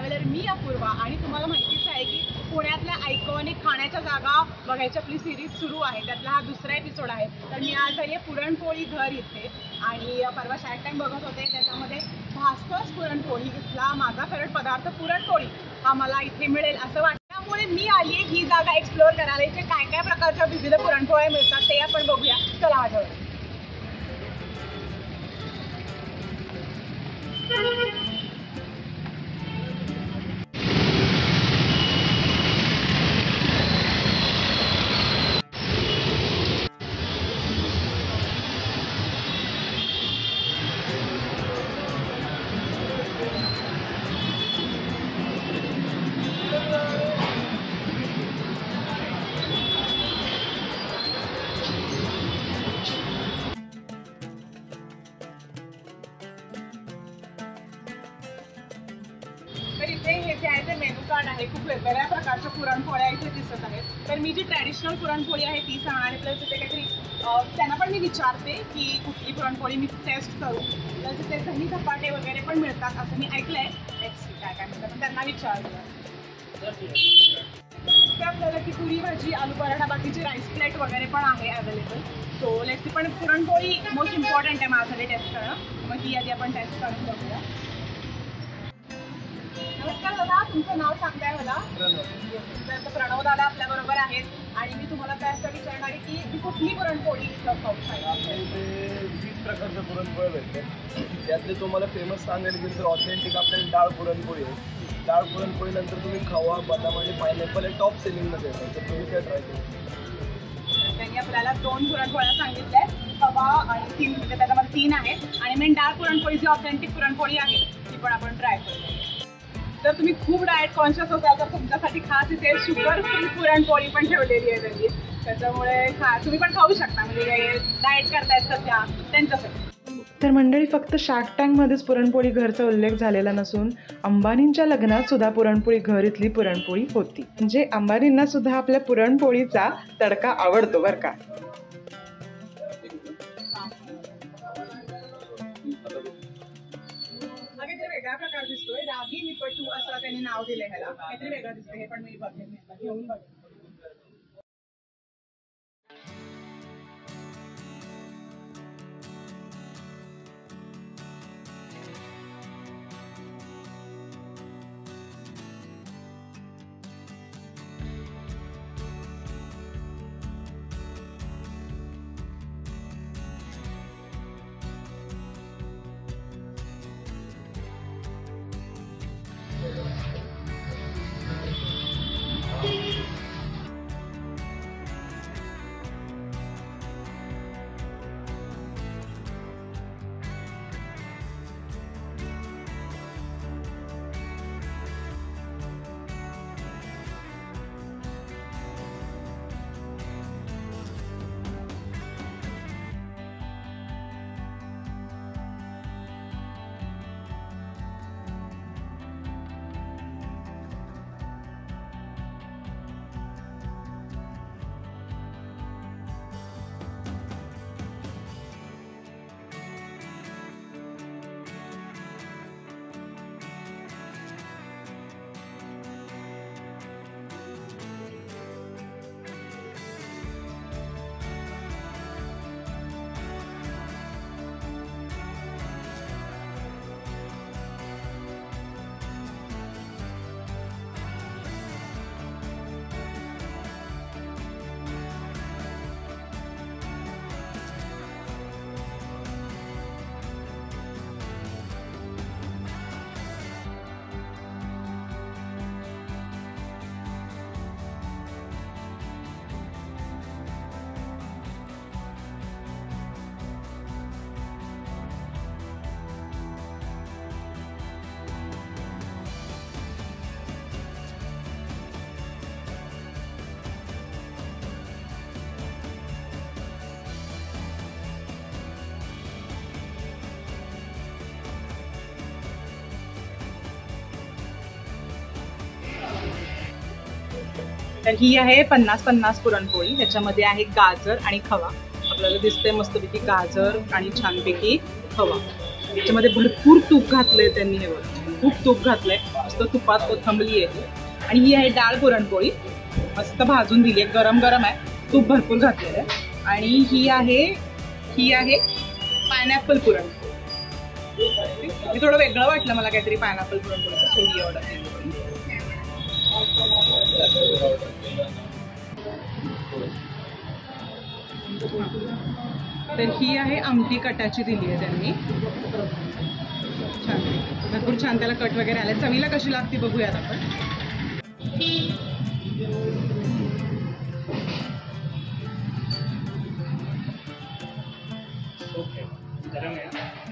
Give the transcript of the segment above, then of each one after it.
Traveller मी अपूर्वा आणि तुम्हाला माहितीच आहे की पुण्यातल्या आयकॉनिक खाण्याच्या जागा बघायची आपली सिरीज सुरू आहे, त्यातला हा दुसरा एपिसोड आहे। तर मी आज आली आहे पुरणपोळी घर इथे आणि परवा शार्क टँक बघत होते, त्याच्यामध्ये भास्कर्स पुरणपोळी इथला माझा फेवरेट पदार्थ पुरणपोळी हा मला इथे मिळेल असं वाटतं, त्यामुळे मी आली आहे ही जागा एक्सप्लोअर करायला। इथे काय काय प्रकारच्या विविध पुरणपोळ्या मिळतात ते आपण बघूया, चला माझ्यावर। तर इथे हे जे आहे ते मेनू कार्ड आहे, खूप वेगवेगळ्या प्रकारच्या पुरणपोळ्या इथे दिसत आहेत। तर मी जी ट्रॅडिशनल पुरणपोळी आहे ती सांगणार आहे, प्लस इथे काहीतरी त्यांना पण मी विचारते की कुठली पुरणपोळी मी टेस्ट करू। प्लस इथे दही धपाटे वगैरे पण मिळतात असं मी ऐकलंय, काय काय म्हणतात पण त्यांना विचारलं। आपल्याला ती पुरी भाजी, आलू पराठा, बाकीची राईस प्लेट वगैरे पण आहे अवेलेबल। सो लेट्स सी, पण पुरणपोळी मोस्ट इम्पॉर्टंट आहे माझ्यासाठी टेस्ट करणं, मग ही आधी आपण टेस्ट करून बघूया। नमस्कार दादा, तुमचं नाव सांगताय मला? प्रणव दादा आपल्या बरोबर आहेत आणि मी तुम्हाला काय असं विचारणार आहे की कुठली पुरणपोळी खाऊ शकता? 20 प्रकारच्या पुरणपोळ्या भेटतात, त्यातले तुम्हाला फेमस सांगायला गेलं तर ऑथेंटिक आपल्याला डाळ पुरणपोळी आहे। डाळ पुरणपोळीनंतर तुम्ही खवा, बदाम आणि पायनॅपल हे टॉप सेलिंगमध्ये येतात, तर तुम्ही काय ट्राय करू। त्यांनी आपल्याला 2 पुरणपोळ्या सांगितल्या, खवा आणि 3, म्हणजे त्याच्यामध्ये 3 आहेत आणि मेन डाळ पुरणपोळी जी ऑथेंटिक पुरणपोळी आहे ती पण आपण ट्राय करू। जर तुम्ही खूप डाएट कॉन्शियस असाल तर तुमच्यासाठी खास इथे शुगर फ्री पुरणपोळी पण ठेवलेली आहे त्यांनी, त्याच्यामुळे तुम्ही पण खाऊ शकता, म्हणजे डाएट करतायत सध्या त्यांच्यासाठी। तर मंडळी, फक्त शार्क टँकमध्येच पुरणपोळी घरचा उल्लेख झालेला नसून अंबानींच्या लग्नात सुद्धा पुरणपोळी घर इथली पुरणपोळी होती, म्हणजे अंबानींना सुद्धा आपल्या पुरणपोळीचा तडका आवडतो बरं का। वेगळा प्रकार दिसतोय, रागी निपटू असं त्यांनी नाव दिलंय ह्याला, काहीतरी वेगळं दिसतंय, हे पण मी बघेन, घेऊन बघेन। तर ही आहे 50-50 पुरणपोळी, त्याच्यामध्ये आहे गाजर आणि खवा। आपल्याला दिसतंय मस्तपैकी गाजर आणि छानपैकी खवा, याच्यामध्ये भरपूर तूप घातलंय त्यांनी, हे बघा खूप तूप घातलंय, मस्त तुपात कोथिंबरी आहे. आणि ही आहे डाळ पुरणपोळी, मस्त भाजून दिली आहे, गरम गरम आहे, तूप भरपूर घातलेलं आहे. आणि ही आहे पायनॅपल पुरणपोळी. हे थोडं वेगळं वाटलं मला काहीतरी पायनॅपल पुरणपोळीचं, सो ही ऑर्डर केली. तर ही आहे आमटी कटाची दिली आहे त्यांनी, छान, भरपूर छान त्याला कट वगैरे आले. चवीला कशी लागते बघूयात आपण.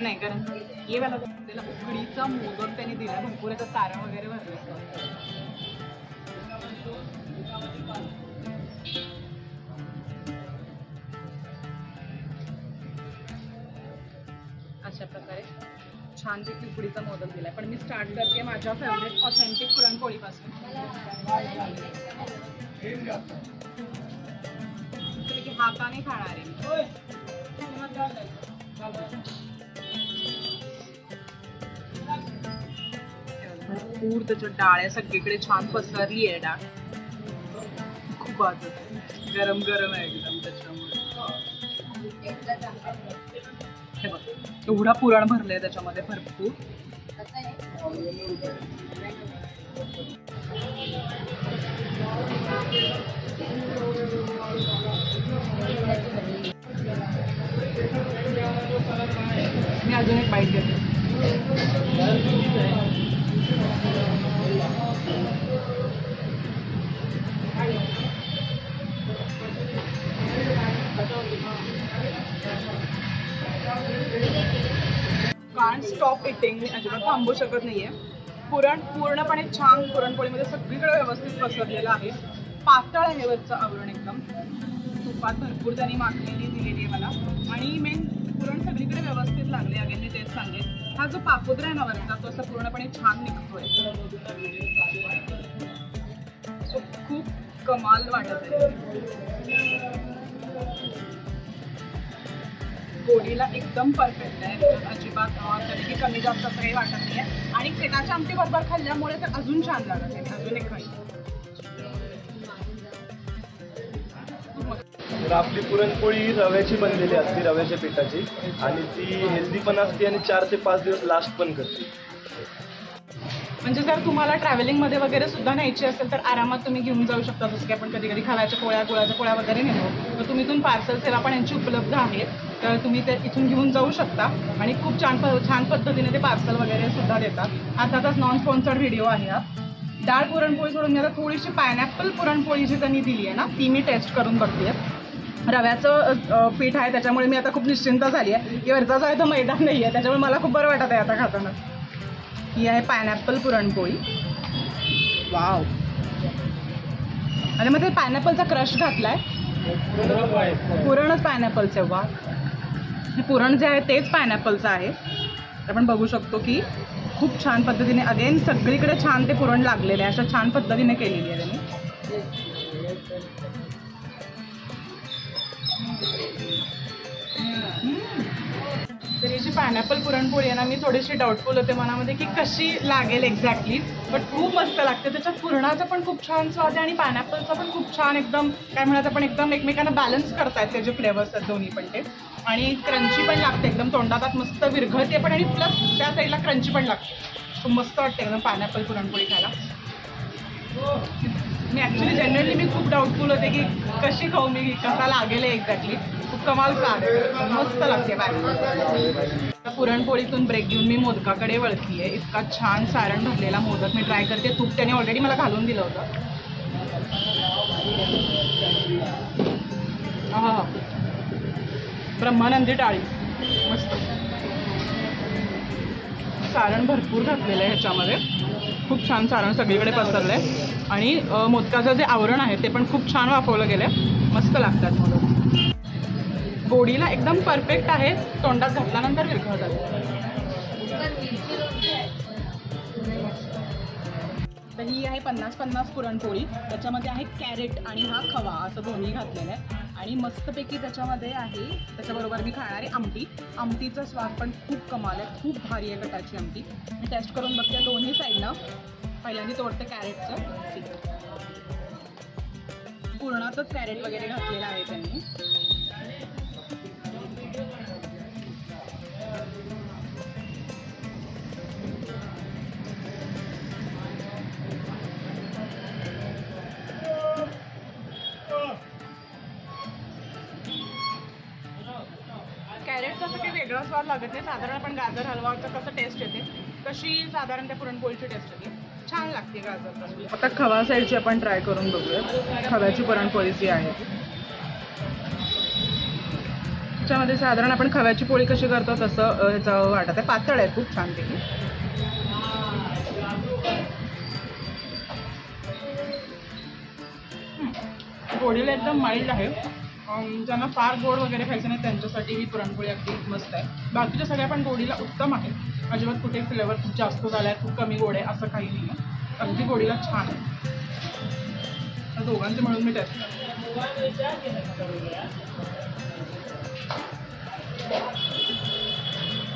नाही गरम ये वाला त्याला उकडीचा मोदक त्यांनी दिला, भरपूर याचा तारा वगैरे भरला. अशा प्रकारे छानपैकी उकडीचा मोदक दिलाय. पण मी स्टार्ट करते माझ्या फेवरेट ऑथेंटिक पुरणपोळीपासून. की हाताने खाणार आहे. भरपूर त्याच्यात डाळ आहे, सगळीकडे छान पसरली आहे डाळ, खूप भाजत, गरम गरम आहे एकदम. त्याच्यामुळे हे बघ एवढा पुरण भरलंय त्याच्यामध्ये भरपूर. मी अजून एक बाईट घेते. कांट स्टॉप इटिंग, मी अजिबात थांबू शकत नाहीये. पुरण पूर्णपणे छान पुरणपोळीमध्ये सगळीकडे व्यवस्थित पसरलेलं आहे. पातळ आहे वरचं आवरण एकदम, तुपात भरपूर त्यांनी माखलेली दिलेली आहे मला. आणि मेन पुरण सगळीकडे व्यवस्थित लागले. अगेन मी तेच सांगेन, हा जो पापुद्रा आहे ना वरचा तो असं पूर्णपणे छान निघतोय. सो खूप कमाल वाटत आहे. गोडीला एकदम परफेक्ट आहे, अजिबात तरी कमी जास्त असं काही वाटत नाही आहे. आणि पेटाच्या आमटी बरोबर खाल्ल्यामुळे तर अजून छान लागत आहे. अजून एक खाई. तर आपली पुरणपोळी रव्याची बनलेली असते, रव्याच्या पिठाची, आणि ती हेल्दी पण असते आणि 4 ते 5 दिवस लास्ट पण करते. म्हणजे जर तुम्हाला ट्रॅव्हलिंगमध्ये वगैरे सुद्धा न्यायची असेल तर आरामात तुम्ही घेऊन जाऊ शकता. जसं की आपण कधी कधी खव्याच्या पोळ्या, गुळाच्या पोळ्या वगैरे नेतो, तर तुम्ही इथून पार्सल सेवा पण यांची उपलब्ध आहे. तर तुम्ही ते इथून घेऊन जाऊ शकता. आणि खूप छान पद्धतीने ते पार्सल वगैरे सुद्धा देतात. अर्थातच नॉन स्पॉन्सर्ड व्हिडिओ आहे हा. डाळ पुरणपोळी सोडून मी आता थोडीशी पायनॅपल पुरणपोळी जी त्यांनी दिली आहे ना, ती मी टेस्ट करून बघते. रव्याचं पीठ आहे त्याच्यामुळे मी आता खूप निश्चिंत झाली आहे की वरचा जो आहे तो मैदान नाही आहे, त्याच्यामुळे मला खूप बरं वाटत आहे आता खाताना. ही आहे पायनॅपल पुरणपोळी. वाव. आणि मग ते पायनॅपलचा क्रश घातलाय, पुरणच पायनॅपलचं. वा, हे पुरण जे आहे तेच पायनॅपलचं आहे. आपण बघू शकतो की खूप छान पद्धतीने अगेन सगळीकडे छान ते पुरण लागलेलं आहे. अशा छान पद्धतीने केलेली आहे त्यांनी. तर ही जी पायनॅपल पुरणपोळी आहे ना, मी थोडीशी डाऊटफुल होते मनामध्ये की कशी लागेल एक्झॅक्टली, बट खूप मस्त लागते. त्याच्यात पुरणाचा पण खूप छान स्वाद आहे आणि पायनॅपलचा पण खूप छान, एकदम काय म्हणतात आपण, एकदम एकमेकांना बॅलन्स करतायत ते जे फ्लेवर्स आहेत दोन्ही पण ते. आणि क्रंची पण लागते एकदम, तोंडात मस्त विरघळते पण, आणि प्लस त्या साईडला क्रंची पण लागते. खूप मस्त वाटते एकदम पायनॅपल पुरणपोळी खायला. मी ॲक्च्युली जनरली मी खूप डाऊटफुल होते की कशी खाऊ मी, कसा लागेल एक्झॅक्टली. खूप कमाल स्वाद आहे, मस्त लागते पायनॅपल. पुरणपोळीतून ब्रेक घेऊन मी मोदकाकडे वळती आहे. इतका छान सारण भरलेला मोदक मी ट्राय करते. तूप त्याने ऑलरेडी मला घालून दिलं होतं. हा, ब्रह्मानंदी टाळी, मस्त सारण भरपूर घातलेलं आहे ह्याच्यामध्ये. खूप छान सारण सगळीकडे पसरलं आहे. आणि मोदकाचं जे आवरण आहे ते पण खूप छान वाफवलं गेलं आहे. मस्त लागतात मोदक. गोडीला एकदम परफेक्ट आहे, तोंडात घातल्यानंतर विरघळतात. तर ही आहे 50-50 पुरणपोळी. त्याच्यामध्ये आहे कॅरेट आणि हा खवा असं दोन्ही घातलेलं आहे. आणि आणि मस्तपैकी त्याच्यामध्ये आहे, त्याच्याबरोबर मी खाणार आहे आमटी. आमटीचा स्वाद पण खूप कमाल आहे, खूप भारी आहे कटाची आमटी. मी टेस्ट करून बघते दोन्ही साईडनं. पहिल्यांदा तोडते कॅरेटचं. पूर्णच कॅरेट वगैरे घातलेलं आहे त्यांनी. कॅरेटचा असं काही वेगळा स्वाद लागत नाही. साधारण आपण गाजर हलवाचं कसं टेस्ट येते तशी साधारण त्या पुरणपोळीची टेस्ट येते. छान लागते गाजर. आता खवा साईडची आपण ट्राय करून बघूया. खव्याची पुरणपोळी जी आहे त्याच्यामध्ये साधारण आपण खव्याची पोळी कशी करतो तसं ह्याचं वाटत आहे. पातळ आहे खूप छानपैकी. गोडीला एकदम माइल्ड आहे. ज्यांना फार गोड वगैरे खायचं नाही त्यांच्यासाठी ही पुरणपोळी अगदी मस्त आहे. बाकीच्या सगळ्या पण गोडीला उत्तम आहे. अजिबात कुठे फ्लेवर खूप जास्त झाला आहे, खूप कमी गोड आहे असं काही नाही आहे. अगदी गोडीला छान आहे. दोघांचे म्हणून मी टेस्ट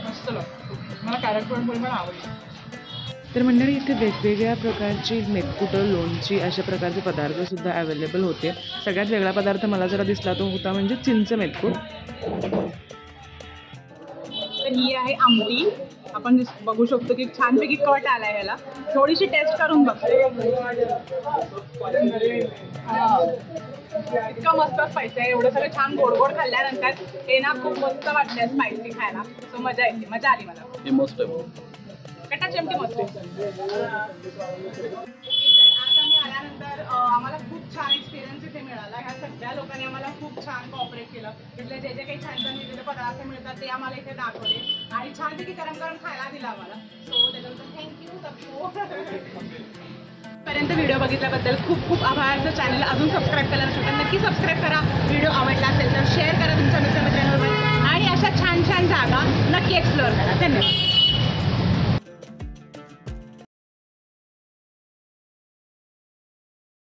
मस्त लागतं. मला कॅरेट पुरणपोळी पण आवडली. तर मंडळी इथे वेगवेगळ्या प्रकारची मेथकुटं, लोणची अशा प्रकारचे पदार्थसुद्धा अवेलेबल होते. सगळ्यात वेगळा पदार्थ मला जरा दिसला तो होता म्हणजे चिंच मेथकूट. तर ही आहे आमटी. आपण बघू शकतो की छानपैकी कट आला आहे याला. थोडीशी टेस्ट करून बघते. इतकं मस्त स्पायसी आहे. एवढं सगळं छान गोड गोड खाल्ल्यानंतर हे ना खूप मस्त वाटतंय स्पायसी खायला. सो मजा येते, मजा आली मला. हे मस्त आहे. कटाची आमटी मस्त आहे. आज आम्ही आल्यानंतर आम्हाला खूप छान एक्सपिरियन्स इथे मिळाला. ह्या सगळ्या लोकांनी आम्हाला खूप छान कॉपरेट केलं. इथले जे जे काही छान छान वेगवेगळे पदार्थ मिळतात ते आम्हाला इथे दाखवले आणि छानपैकी गरम गरम खायला दिलं आम्हाला. सो त्याच्याबद्दल थँक्यू सबको. पर्यंत व्हिडिओ बघितल्याबद्दल खूप खूप आभार. जर चॅनलला अजून सबस्क्राईब केलं नसेल तर नक्की सबस्क्राईब करा. व्हिडिओ आवडला असेल तर शेअर करा तुमच्या मित्रमैत्रिणींबरोबर आणि अशा छान छान जागा नक्की एक्सप्लोअर करा. धन्यवाद.